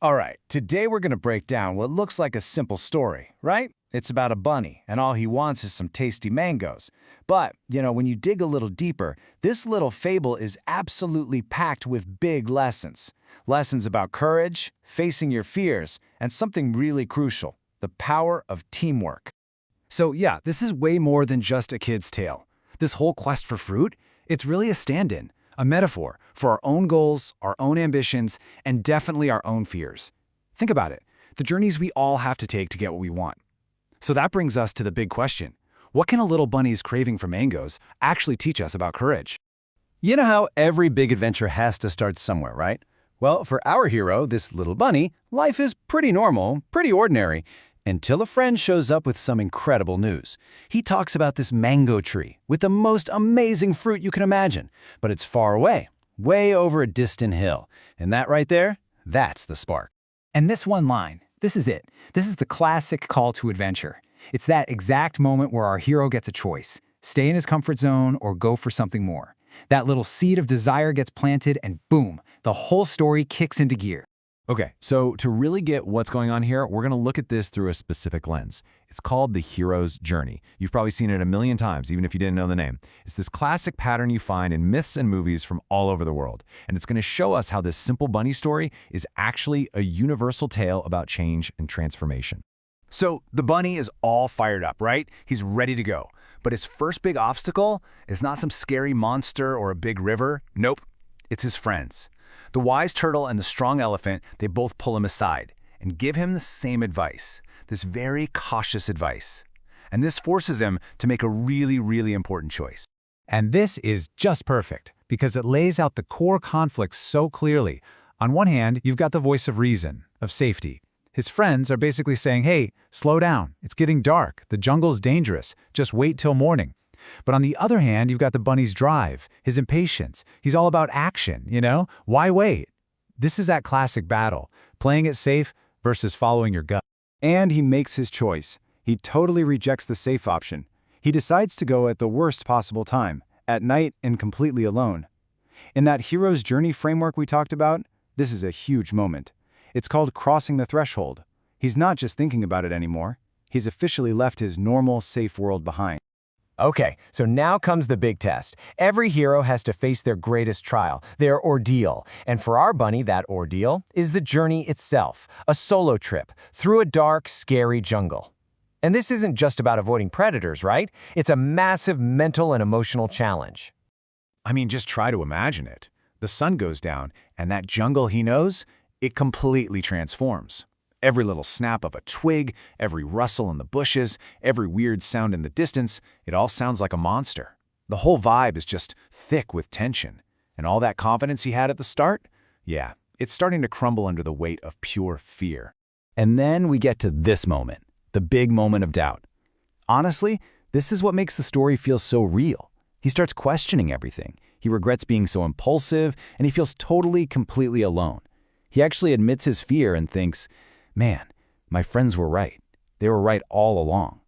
All right, today we're going to break down what looks like a simple story, right? It's about a bunny, and all he wants is some tasty mangoes. But, when you dig a little deeper, this little fable is absolutely packed with big lessons. Lessons about courage, facing your fears, and something really crucial, the power of teamwork. So yeah, this is way more than just a kid's tale. This whole quest for fruit, it's really a stand-in, a metaphor for our own goals, our own ambitions, and definitely our own fears. Think about it, the journeys we all have to take to get what we want. So that brings us to the big question. What can a little bunny's craving for mangoes actually teach us about courage? You know how every big adventure has to start somewhere, right? Well, for our hero, this little bunny, life is pretty normal, pretty ordinary, until a friend shows up with some incredible news. He talks about this mango tree with the most amazing fruit you can imagine, but it's far away, way over a distant hill. And that right there, that's the spark. And this one line, this is it. This is the classic call to adventure. It's that exact moment where our hero gets a choice, stay in his comfort zone or go for something more. That little seed of desire gets planted and boom, the whole story kicks into gear. Okay, so to really get what's going on here, we're going to look at this through a specific lens. It's called the hero's journey. You've probably seen it a million times, even if you didn't know the name. It's this classic pattern you find in myths and movies from all over the world. And it's going to show us how this simple bunny story is actually a universal tale about change and transformation. So the bunny is all fired up, right? He's ready to go. But his first big obstacle is not some scary monster or a big river. Nope, it's his friends. The wise turtle and the strong elephant, they both pull him aside and give him the same advice, this very cautious advice. And this forces him to make a really, really important choice. And this is just perfect because it lays out the core conflict so clearly. On one hand, you've got the voice of reason, of safety. His friends are basically saying, hey, slow down, it's getting dark, the jungle's dangerous, just wait till morning. But on the other hand, you've got the bunny's drive, his impatience. He's all about action, Why wait? This is that classic battle, playing it safe versus following your gut. And he makes his choice. He totally rejects the safe option. He decides to go at the worst possible time, at night and completely alone. In that hero's journey framework we talked about, this is a huge moment. It's called crossing the threshold. He's not just thinking about it anymore. He's officially left his normal, safe world behind. Okay, so now comes the big test. Every hero has to face their greatest trial, their ordeal. And for our bunny, that ordeal is the journey itself, a solo trip through a dark, scary jungle. And this isn't just about avoiding predators, right? It's a massive mental and emotional challenge. I mean, just try to imagine it. The sun goes down, and that jungle he knows, it completely transforms. Every little snap of a twig, every rustle in the bushes, every weird sound in the distance, it all sounds like a monster. The whole vibe is just thick with tension. And all that confidence he had at the start? Yeah, it's starting to crumble under the weight of pure fear. And then we get to this moment, the big moment of doubt. Honestly, this is what makes the story feel so real. He starts questioning everything. He regrets being so impulsive, and he feels totally, completely alone. He actually admits his fear and thinks, man, my friends were right. They were right all along.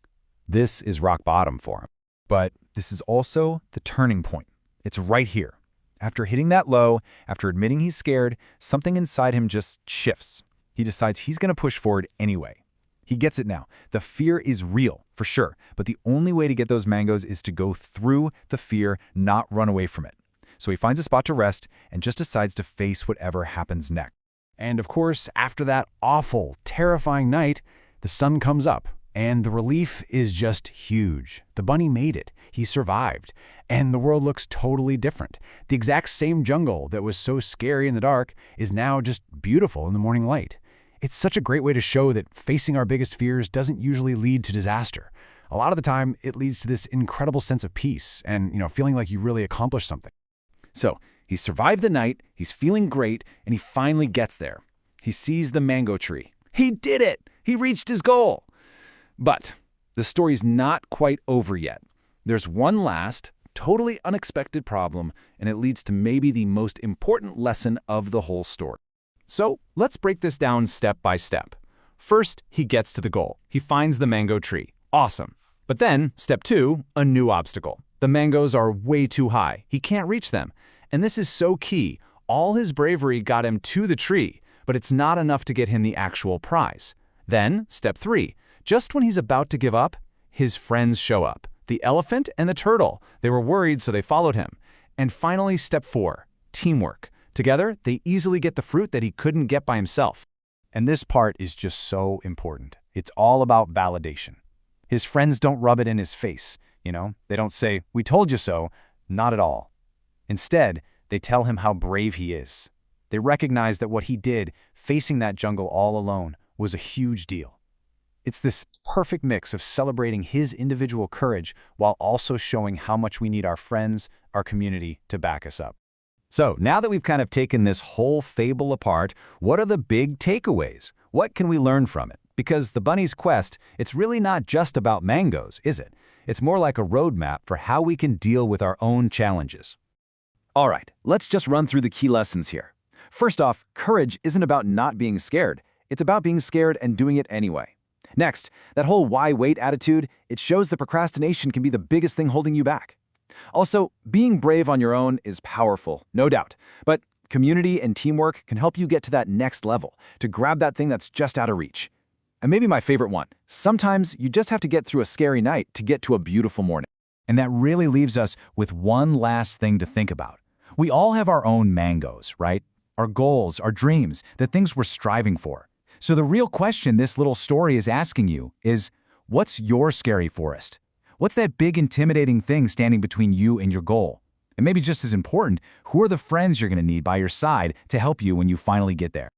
This is rock bottom for him. But this is also the turning point. It's right here. After hitting that low, after admitting he's scared, something inside him just shifts. He decides he's going to push forward anyway. He gets it now. The fear is real, for sure, but the only way to get those mangoes is to go through the fear, not run away from it. So he finds a spot to rest and just decides to face whatever happens next. And of course, after that awful, terrifying night, the sun comes up, and the relief is just huge. The bunny made it. He survived. And the world looks totally different. The exact same jungle that was so scary in the dark is now just beautiful in the morning light. It's such a great way to show that facing our biggest fears doesn't usually lead to disaster. A lot of the time, it leads to this incredible sense of peace and, feeling like you really accomplished something. So, he survived the night, he's feeling great, and he finally gets there. He sees the mango tree. He did it! He reached his goal! But the story's not quite over yet. There's one last, totally unexpected problem, and it leads to maybe the most important lesson of the whole story. So let's break this down step by step. First, he gets to the goal. He finds the mango tree. Awesome. But then, step 2, a new obstacle. The mangoes are way too high. He can't reach them. And this is so key. All his bravery got him to the tree, but it's not enough to get him the actual prize. Then, step 3. Just when he's about to give up, his friends show up. The elephant and the turtle. They were worried, so they followed him. And finally, step 4. Teamwork. Together, they easily get the fruit that he couldn't get by himself. And this part is just so important. It's all about validation. His friends don't rub it in his face, They don't say, "We told you so." Not at all. Instead, they tell him how brave he is. They recognize that what he did, facing that jungle all alone, was a huge deal. It's this perfect mix of celebrating his individual courage while also showing how much we need our friends, our community, to back us up. So now that we've kind of taken this whole fable apart, what are the big takeaways? What can we learn from it? Because the bunny's quest, it's really not just about mangoes, is it? It's more like a roadmap for how we can deal with our own challenges. All right, let's just run through the key lessons here. First off, courage isn't about not being scared. It's about being scared and doing it anyway. Next, that whole why wait attitude, it shows that procrastination can be the biggest thing holding you back. Also, being brave on your own is powerful, no doubt. But community and teamwork can help you get to that next level, to grab that thing that's just out of reach. And maybe my favorite one, sometimes you just have to get through a scary night to get to a beautiful morning. And that really leaves us with one last thing to think about. We all have our own mangoes, right? Our goals, our dreams, the things we're striving for. So the real question this little story is asking you is, what's your scary forest? What's that big intimidating thing standing between you and your goal? And maybe just as important, who are the friends you're going to need by your side to help you when you finally get there?